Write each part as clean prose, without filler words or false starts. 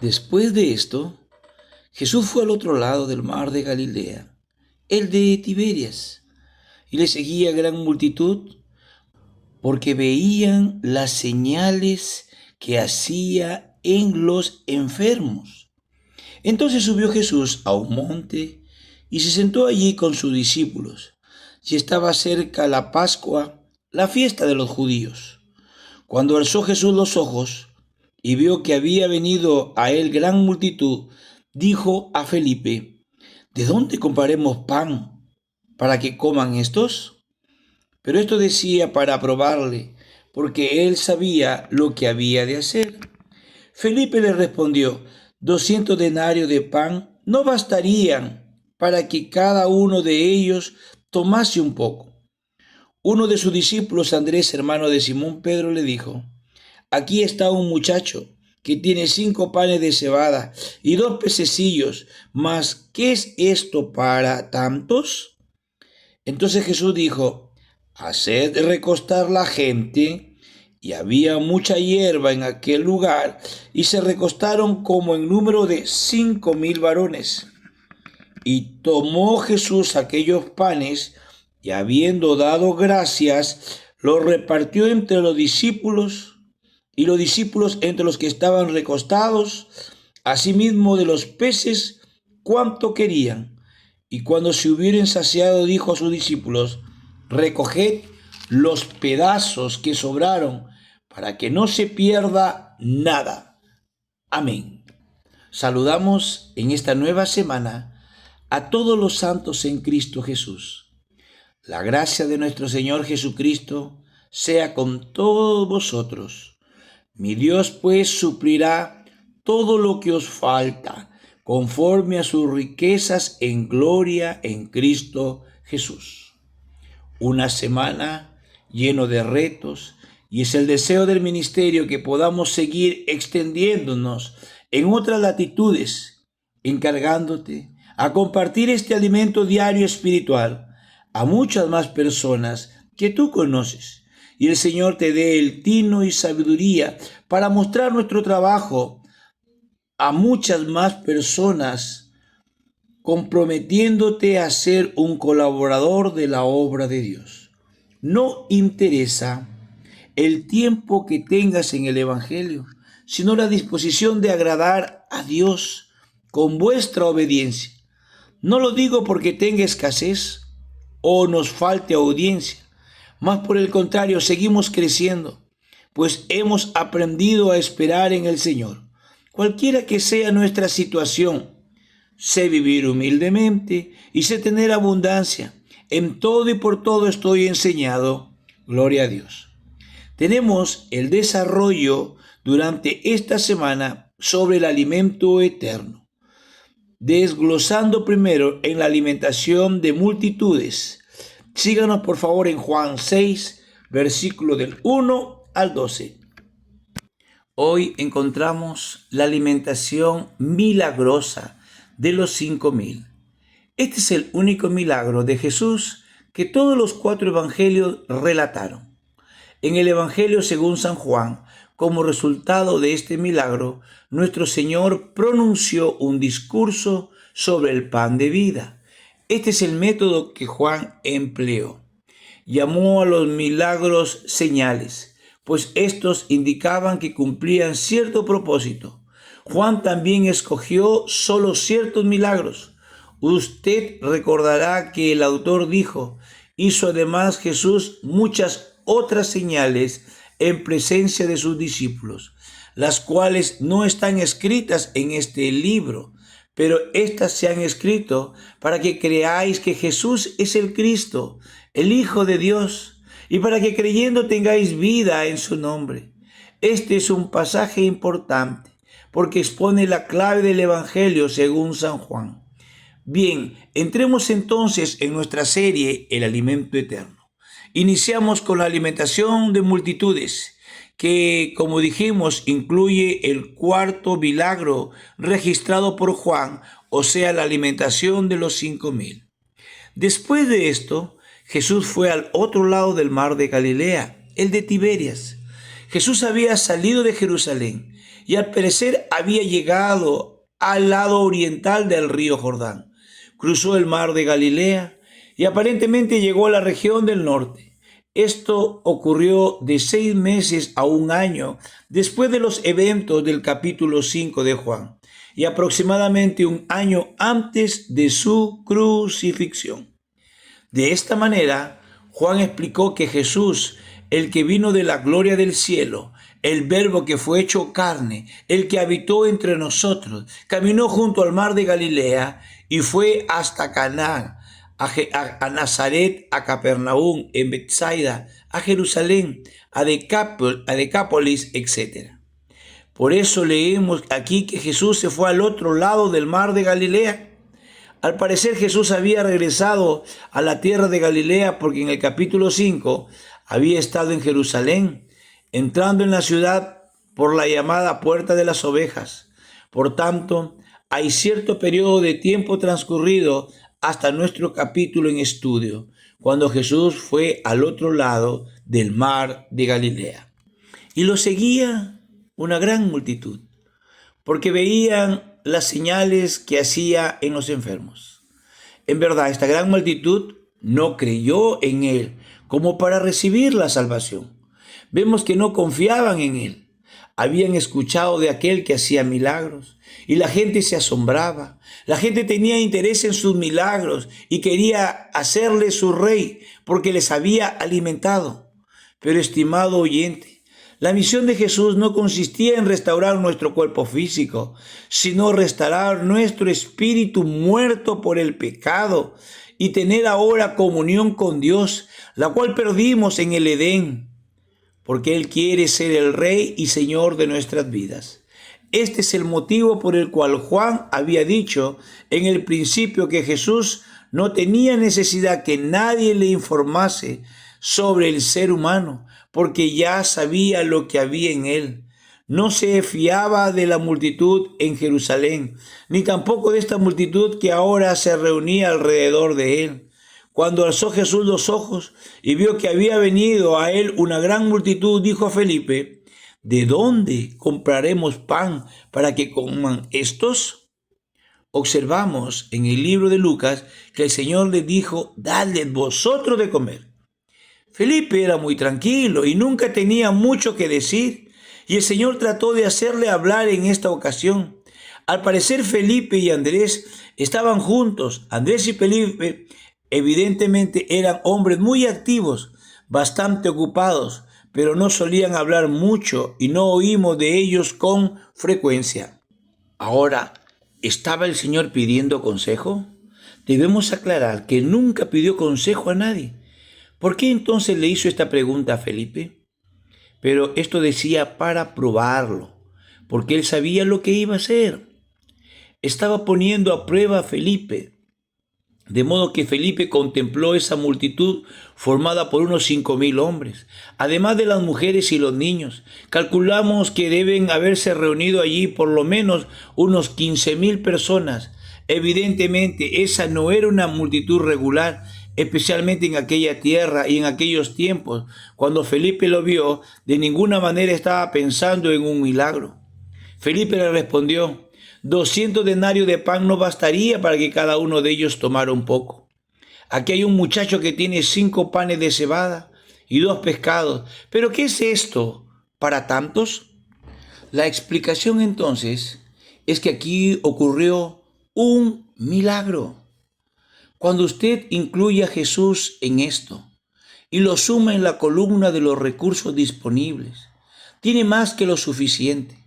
Después de esto, Jesús fue al otro lado del mar de Galilea, el de Tiberias, y le seguía gran multitud porque veían las señales que hacía en los enfermos. Entonces subió Jesús a un monte y se sentó allí con sus discípulos. Y estaba cerca la Pascua, la fiesta de los judíos. Cuando alzó Jesús los ojos y vio que había venido a él gran multitud, dijo a Felipe: ¿De dónde compraremos pan para que coman estos? Pero esto decía para probarle, porque él sabía lo que había de hacer. Felipe le respondió: 200 denarios de pan no bastarían para que cada uno de ellos tomase un poco. Uno de sus discípulos, Andrés, hermano de Simón Pedro, le dijo: Aquí está un muchacho que tiene 5 panes de cebada y 2 pececillos, mas ¿qué es esto para tantos? Entonces Jesús dijo: Haced recostar la gente. Y había mucha hierba en aquel lugar, y se recostaron como en número de 5,000 varones. Y tomó Jesús aquellos panes, y habiendo dado gracias, los repartió entre los discípulos, y los discípulos entre los que estaban recostados, asimismo de los peces, cuanto querían. Y cuando se hubieron saciado, dijo a sus discípulos: Recoged los pedazos que sobraron, para que no se pierda nada. Amén. Saludamos en esta nueva semana a todos los santos en Cristo Jesús. La gracia de nuestro Señor Jesucristo sea con todos vosotros. Mi Dios pues suplirá todo lo que os falta, conforme a sus riquezas en gloria en Cristo Jesús. Una semana lleno de retos, y es el deseo del ministerio que podamos seguir extendiéndonos en otras latitudes, encargándote a compartir este alimento diario espiritual a muchas más personas que tú conoces. Y el Señor te dé el tino y sabiduría para mostrar nuestro trabajo a muchas más personas, comprometiéndote a ser un colaborador de la obra de Dios. No interesa el tiempo que tengas en el Evangelio, sino la disposición de agradar a Dios con vuestra obediencia. No lo digo porque tenga escasez o nos falte audiencia, más por el contrario, seguimos creciendo, pues hemos aprendido a esperar en el Señor. Cualquiera que sea nuestra situación, sé vivir humildemente y sé tener abundancia. En todo y por todo estoy enseñado. Gloria a Dios. Tenemos el desarrollo durante esta semana sobre el alimento eterno, desglosando primero en la alimentación de multitudes. Síganos por favor en Juan 6, versículo del 1 al 12. Hoy encontramos la alimentación milagrosa de los 5,000. Este es el único milagro de Jesús que todos los 4 evangelios relataron. En el Evangelio según San Juan, como resultado de este milagro, nuestro Señor pronunció un discurso sobre el pan de vida. Este es el método que Juan empleó. Llamó a los milagros señales, pues estos indicaban que cumplían cierto propósito. Juan también escogió solo ciertos milagros. Usted recordará que el autor dijo: hizo además Jesús muchas otras señales en presencia de sus discípulos, las cuales no están escritas en este libro, pero éstas se han escrito para que creáis que Jesús es el Cristo, el Hijo de Dios, y para que creyendo tengáis vida en su nombre. Este es un pasaje importante, porque expone la clave del Evangelio según San Juan. Bien, entremos entonces en nuestra serie El Alimento Eterno. Iniciamos con la alimentación de multitudes, que, como dijimos, incluye el 4.º milagro registrado por Juan, o sea, la alimentación de los 5,000. Después de esto, Jesús fue al otro lado del mar de Galilea, el de Tiberias. Jesús había salido de Jerusalén y al parecer había llegado al lado oriental del río Jordán. Cruzó el mar de Galilea y aparentemente llegó a la región del norte. Esto ocurrió de 6 meses a 1 año después de los eventos del capítulo 5 de Juan y aproximadamente 1 año antes de su crucifixión. De esta manera, Juan explicó que Jesús, el que vino de la gloria del cielo, el Verbo que fue hecho carne, el que habitó entre nosotros, caminó junto al mar de Galilea y fue hasta Canaán, a Nazaret, a Capernaum, en Betsaida, a Jerusalén, a Decápolis, etc. Por eso leemos aquí que Jesús se fue al otro lado del mar de Galilea. Al parecer Jesús había regresado a la tierra de Galilea porque en el capítulo 5 había estado en Jerusalén, entrando en la ciudad por la llamada Puerta de las Ovejas. Por tanto, hay cierto periodo de tiempo transcurrido hasta nuestro capítulo en estudio, cuando Jesús fue al otro lado del mar de Galilea. Y lo seguía una gran multitud, porque veían las señales que hacía en los enfermos. En verdad, esta gran multitud no creyó en él como para recibir la salvación. Vemos que no confiaban en él. Habían escuchado de aquel que hacía milagros y la gente se asombraba. La gente tenía interés en sus milagros y quería hacerle su rey porque les había alimentado. Pero, estimado oyente, la misión de Jesús no consistía en restaurar nuestro cuerpo físico, sino restaurar nuestro espíritu muerto por el pecado y tener ahora comunión con Dios, la cual perdimos en el Edén, porque Él quiere ser el Rey y Señor de nuestras vidas. Este es el motivo por el cual Juan había dicho en el principio que Jesús no tenía necesidad que nadie le informase sobre el ser humano, porque ya sabía lo que había en él. No se fiaba de la multitud en Jerusalén, ni tampoco de esta multitud que ahora se reunía alrededor de él. Cuando alzó Jesús los ojos y vio que había venido a él una gran multitud, dijo a Felipe: ¿de dónde compraremos pan para que coman estos? Observamos en el libro de Lucas que el Señor les dijo: dadles vosotros de comer. Felipe era muy tranquilo y nunca tenía mucho que decir, y el Señor trató de hacerle hablar en esta ocasión. Al parecer Felipe y Andrés estaban juntos. Andrés y Felipe evidentemente eran hombres muy activos, bastante ocupados, pero no solían hablar mucho y no oímos de ellos con frecuencia. Ahora, ¿estaba el Señor pidiendo consejo? Debemos aclarar que nunca pidió consejo a nadie. ¿Por qué entonces le hizo esta pregunta a Felipe? Pero esto decía para probarlo, porque él sabía lo que iba a hacer. Estaba poniendo a prueba a Felipe, de modo que Felipe contempló esa multitud formada por unos 5,000 hombres, además de las mujeres y los niños. Calculamos que deben haberse reunido allí por lo menos unos 15,000 personas. Evidentemente, esa no era una multitud regular, especialmente en aquella tierra y en aquellos tiempos. Cuando Felipe lo vio, de ninguna manera estaba pensando en un milagro. Felipe le respondió: 200 denarios de pan no bastaría para que cada uno de ellos tomara un poco. Aquí hay un muchacho que tiene 5 panes de cebada y 2 pescados. ¿Pero qué es esto para tantos? La explicación entonces es que aquí ocurrió un milagro. Cuando usted incluye a Jesús en esto y lo suma en la columna de los recursos disponibles, tiene más que lo suficiente.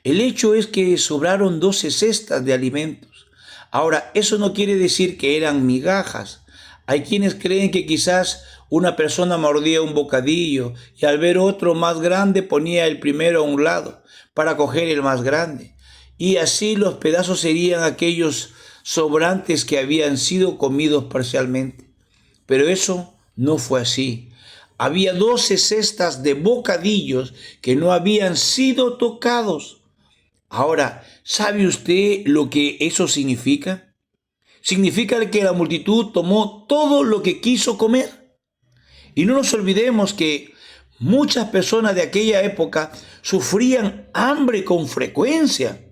El hecho es que sobraron 12 cestas de alimentos. Ahora, eso no quiere decir que eran migajas. Hay quienes creen que quizás una persona mordía un bocadillo y al ver otro más grande ponía el primero a un lado para coger el más grande. Y así los pedazos serían aquellos sobrantes que habían sido comidos parcialmente. Pero eso no fue así. Había 12 cestas de bocadillos que no habían sido tocados. Ahora, ¿sabe usted lo que eso significa? Significa que la multitud tomó todo lo que quiso comer. Y no nos olvidemos que Muchas personas de aquella época sufrían hambre con frecuencia.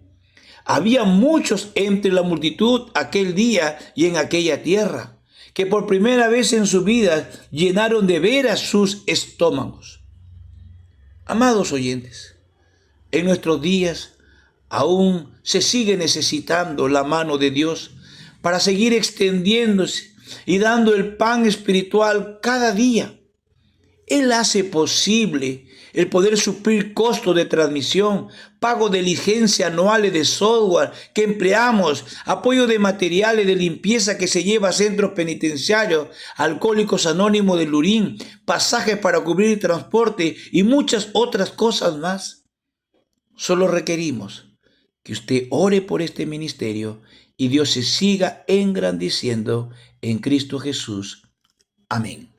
Había muchos entre la multitud aquel día y en aquella tierra, que por primera vez en su vida llenaron de veras sus estómagos. Amados oyentes, en nuestros días aún se sigue necesitando la mano de Dios para seguir extendiéndose y dando el pan espiritual cada día. Él hace posible el poder suplir costos de transmisión, pago de licencia anuales de software que empleamos, apoyo de materiales de limpieza que se lleva a centros penitenciarios, Alcohólicos Anónimos de Lurín, pasajes para cubrir transporte y muchas otras cosas más. Solo requerimos que usted ore por este ministerio y Dios se siga engrandeciendo en Cristo Jesús. Amén.